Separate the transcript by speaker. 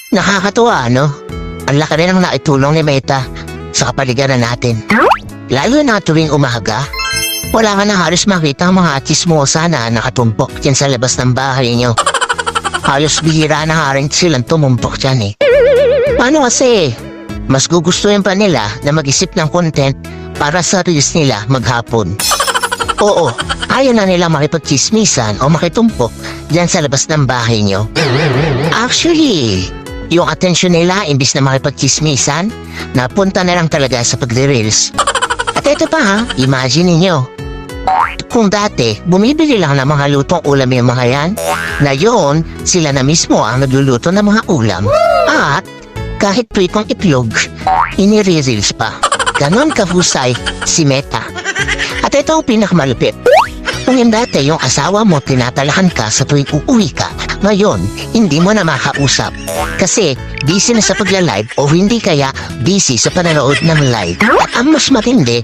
Speaker 1: Nakakatuwa, no? Ang laki rin ang naitulong ni Meta sa kapaligiran natin. Lalo na tuwing umaga, wala ka na halos makita ang mga chismosa na nakatumpok dyan sa labas ng bahay nyo. Halos bihira na nga rin silang tumumpok dyan eh. Paano kasi? Mas gugustuhin pa nila na mag-isip ng content para sa reels nila maghapon. Oo, ayaw na nila makipagchismisan o makitumpok dyan sa labas ng bahay nyo. Actually, yung atensyon nila imbis na makipagchismisan, napunta na lang talaga sa pagre-reels. At ito pa ha, imagine niyo. Kung dati, bumibili lang ng mga lutong ulam yung mga yan, ngayon, sila na mismo ang nagluluto ng mga ulam. At kahit pritong itlog, inire-reels pa. Ganon kahusay si Meta. At ito ang pinakamalupit. Kung yung dati yung asawa mo tinatalahan ka sa tuwing uuwi ka, ngayon, hindi mo na makausap. Kasi busy na sa pagla-live o hindi kaya busy sa panonood ng live. At ang mas matindi,